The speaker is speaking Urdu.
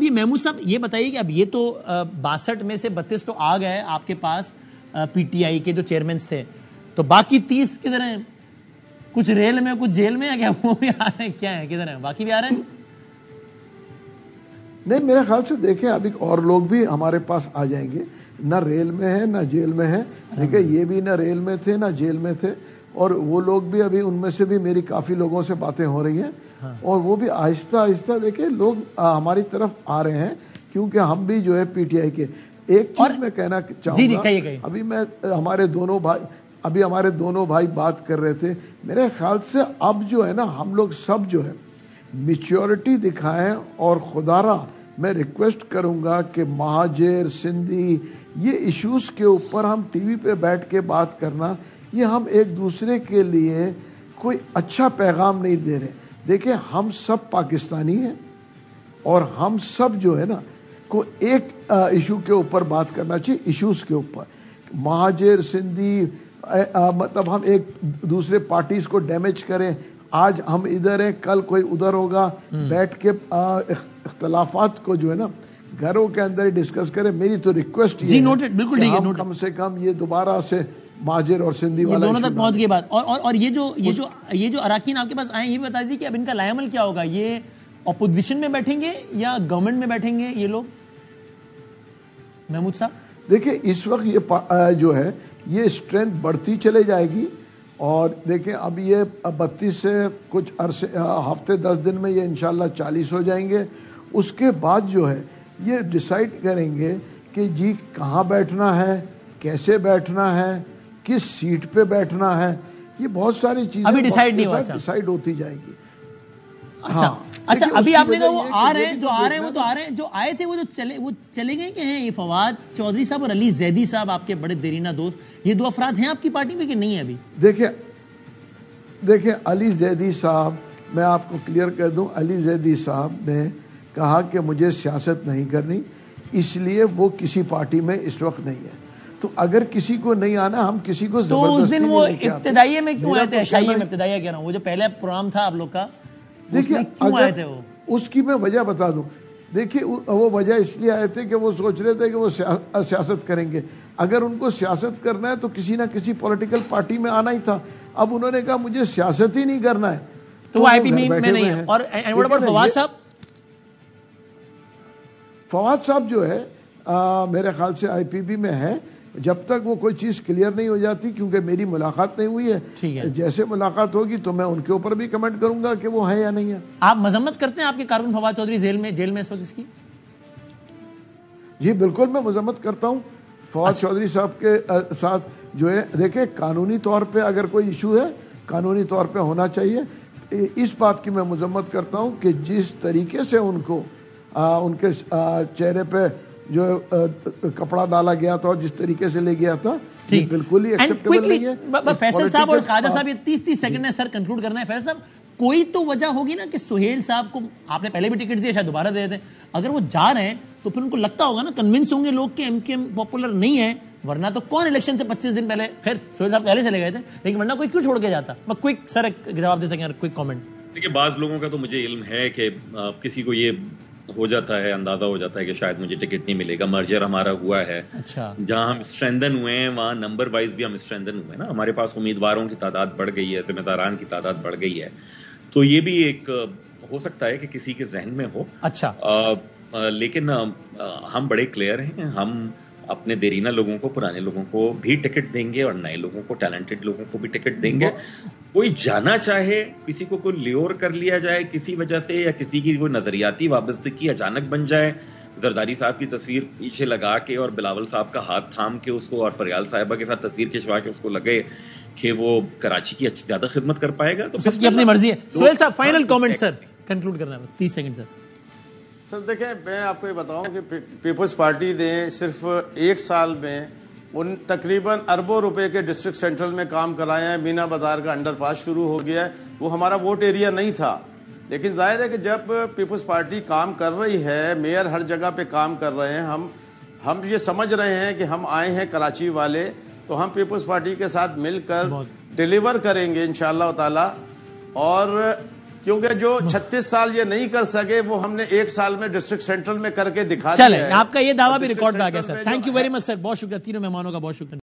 ابھی محمود صاحب یہ بتائیے کہ اب یہ تو 62 میں سے 32 تو آ گئے آپ کے پاس پی ٹی آئی کے جو چیئرمینس تھے, تو باقی 30 کدھر ہیں؟ کچھ ریل میں کچھ جیل میں ہے کیا؟ وہ بھی آ رہے ہیں کیا ہے, کدھر ہیں باقی بھی آ رہے ہیں؟ نہیں, میرے خیال سے دیکھیں ابھی اور لوگ بھی ہمارے پاس آ جائیں گے, نہ ریل میں ہے نہ جیل میں ہے. دیکھیں یہ بھی نہ ریل میں تھے نہ جیل میں تھے, اور وہ لوگ بھی ابھی ان میں سے بھی میری کافی لوگوں سے باتیں ہو رہی ہیں, اور وہ بھی آہستہ آہستہ دیکھیں لوگ ہماری طرف آ رہے ہیں, کیونکہ ہم بھی جو ہے پی ٹی آئی کے. ایک چیز میں کہنا چاہوں گا, ابھی میں ہمارے دونوں بھائی بات کر رہے تھے, میرے خیال سے اب جو ہے نا ہم لوگ سب جو ہے میچورٹی دکھائیں, اور خدا را میں ریکویسٹ کروں گا کہ مہاجر سندھی یہ ایشوز کے اوپر ہم ٹی وی پہ بیٹھ کے بات کرنا, یہ ہم ایک دوسرے کے لیے کوئی اچھا پیغام نہیں دے رہے. دیکھیں ہم سب پاکستانی ہیں, اور ہم سب جو ہے نا کو ایک ایشو کے اوپر بات کرنا چاہیے, ایشوز کے اوپر. مہاجر سندھی مطلب ہم ایک دوسرے پارٹیز کو ڈیمیج کریں, آج ہم ادھر ہیں کل کوئی ادھر ہوگا, بیٹھ کے اختلافات کو جو ہے نا گھروں کے اندر ڈسکس کریں. میری تو ریکویسٹ یہ ہے کم سے کم یہ دوبارہ سے مہاجر اور سندھی والا دونوں تک پہنچ گئی بات. اور یہ جو اراکین آپ کے پاس آئے, یہ بھی بتا دیجیے کہ اب ان کا لائے عمل کیا ہوگا؟ یہ اپوزیشن میں بیٹھیں گے یا گورنمنٹ میں بیٹھیں گے یہ لوگ؟ محمود صاحب دیکھیں اس وقت یہ جو ہے یہ اسٹرینتھ بڑھتی چلے جائے گی, اور دیکھیں اب یہ 32 سے کچھ عرصے ہفتے 10 دن میں یہ انشاءاللہ 40 ہو جائیں گے. اس کے بعد جو ہے یہ ڈیسائیڈ کریں گے کہ جی کہاں بیٹھنا ہے, کیسے بیٹھنا ہے, کس سیٹ پہ بیٹھنا ہے. یہ بہت ساری چیزیں ابھی ڈیسائیڈ نہیں ہوا, ڈیسائیڈ ہوتی جائے گی. اچھا ابھی آپ نے کہا وہ آ رہے ہیں, جو آ رہے ہیں وہ تو آ رہے ہیں, جو آئے تھے وہ چلے گئے کہ ہیں؟ یہ فواد چودھری صاحب اور علی زیدی صاحب آپ کے بڑے دیرینہ دوست, یہ دو افراد ہیں آپ کی پارٹی میں کہ نہیں ہے ابھی؟ دیکھیں علی زیدی صاحب, میں آپ کو کلیئر کر دوں, علی زیدی صاحب نے کہا کہ مجھے سیاست نہیں کرنی, اس لیے وہ کسی پارٹی میں اس وقت نہیں ہے. تو اگر کسی کو نہیں آنا, ہم کسی کو زبردستی نہیں. تو اس دن وہ ابتدائیے میں کیوں آئے تھے؟ عشائیے میں ابتدائیہ کہہ رہا ہوں, وہ جو پہلا پروگرام تھا آپ لوگ کا, دیکھیے کیوں آئے تھے وہ؟ اس کی میں وجہ بتا دوں. دیکھیے وہ وجہ اس لیے آئے تھے کہ وہ سوچ رہے تھے کہ وہ سیاست کریں گے. اگر ان کو سیاست کرنا ہے تو کسی نہ کسی پولیٹیکل پارٹی میں آنا ہی تھا. اب انہوں نے کہا مجھے سیاست ہی نہیں کرنا ہے, تو وہ آئی پی بی میں نہیں ہے. اور فواد صاحب, فواد صاحب جو ہے میرے خیال سے آئی پی بی میں ہے, جب تک وہ کوئی چیز کلیئر نہیں ہو جاتی, کیونکہ میری ملاقات نہیں ہوئی ہے. جیسے ملاقات ہوگی تو میں ان کے اوپر بھی کمنٹ کروں گا کہ وہ ہے یا نہیں ہے. آپ مذمت کرتے ہیں آپ کے کارکن فواد چودھری جیل میں اس وقت اس کی؟ جی بالکل میں مذمت کرتا ہوں فواد چودھری صاحب کے ساتھ. جو ہے دیکھیں قانونی طور پہ اگر کوئی ایشو ہے قانونی طور پہ ہونا چاہیے. اس بات کی میں مذمت کرتا ہوں کہ جس طریقے سے ان کو ان کے چہرے پہ جو کپڑا ڈالا گیا تھا اور جس طریقے سے لے گیا تھا, یہ بالکل ہی ایکسپٹیبل نہیں ہے. فیصل صاحب اور خواجہ صاحب یہ 30 سیکنڈ میں سر کنکلوڈ کرنا ہے. فیصل صاحب کوئی تو وجہ ہوگی نا کہ سہیل صاحب کو آپ نے پہلے بھی ٹکٹ دیا, شاید دوبارہ دے دیتے. اگر وہ جا رہے ہیں تو پھر ان کو لگتا ہوگا نا, کنونس ہوں گے لوگ کہ ایم پاپولر نہیں ہے, ورنہ تو کون الیکشن سے 25 دن پہلے, خیر سہیل صاحب پہلے چلے گئے تھے, لیکن ورنہ کوئی کیوں چھوڑ کے جاتا؟ میں کوئک سر جواب دے سکیں, کوئک کامنٹ. دیکھیے بعض لوگوں کا تو مجھے علم ہے کہ کسی کو یہ ہو جاتا ہے, اندازہ ہو جاتا ہے کہ شاید مجھے ٹکٹ نہیں ملے گا. مرجر ہمارا ہوا ہے, جہاں ہم اسٹرینتھن ہوئے ہیں وہاں نمبر وائز بھی ہم اسٹرینتھن ہوئے نا. ہمارے پاس امیدواروں کی تعداد بڑھ گئی ہے, ذمہ داران کی تعداد بڑھ گئی ہے. تو یہ بھی ایک ہو سکتا ہے کہ کسی کے ذہن میں ہو. لیکن ہم بڑے کلیئر ہیں, ہم اپنے دیرینہ لوگوں کو, پرانے لوگوں کو بھی ٹکٹ دیں گے, اور نئے لوگوں کو, ٹیلنٹڈ لوگوں کو بھی ٹکٹ دیں گے. کوئی جانا چاہے, کسی کو کوئی لیور کر لیا جائے کسی وجہ سے, یا کسی کی کوئی نظریاتی وابستگی اچانک بن جائے, زرداری صاحب کی تصویر پیچھے لگا کے اور بلاول صاحب کا ہاتھ تھام کے اس کو, اور فریال صاحبہ کے ساتھ تصویر کھنچوا کے اس کو لگے کہ وہ کراچی کی اچھی زیادہ خدمت کر پائے گا, تو سب کی اپنی مرضی ہے. سہیل صاحب فائنل کامنٹ سر, کنکلوڈ کرنا ہے 30 سیکنڈ سر. سر دیکھیں, میں آپ کو یہ بتاؤں کہ پیپلز پارٹی نے صرف 1 سال میں ان تقریباً اربوں روپے کے ڈسٹرکٹ سینٹرل میں کام کرایا ہے. مینا بازار کا انڈر پاس شروع ہو گیا ہے, وہ ہمارا ووٹ ایریا نہیں تھا, لیکن ظاہر ہے کہ جب پیپلز پارٹی کام کر رہی ہے, میئر ہر جگہ پہ کام کر رہے ہیں, ہم یہ سمجھ رہے ہیں کہ ہم آئے ہیں کراچی والے, تو ہم پیپلز پارٹی کے ساتھ مل کر ڈیلیور کریں گے انشاءاللہ تعالی. اور کیونکہ جو 36 سال یہ نہیں کر سکے وہ ہم نے 1 سال میں ڈسٹرکٹ سینٹرل میں کر کے دکھا دیا چلے ہے. آپ کا یہ دعویٰ بھی ریکارڈ پہ آ گیا سر. تھینک یو ویری مچ سر, بہت شکریہ, تینوں مہمانوں کا بہت شکریہ.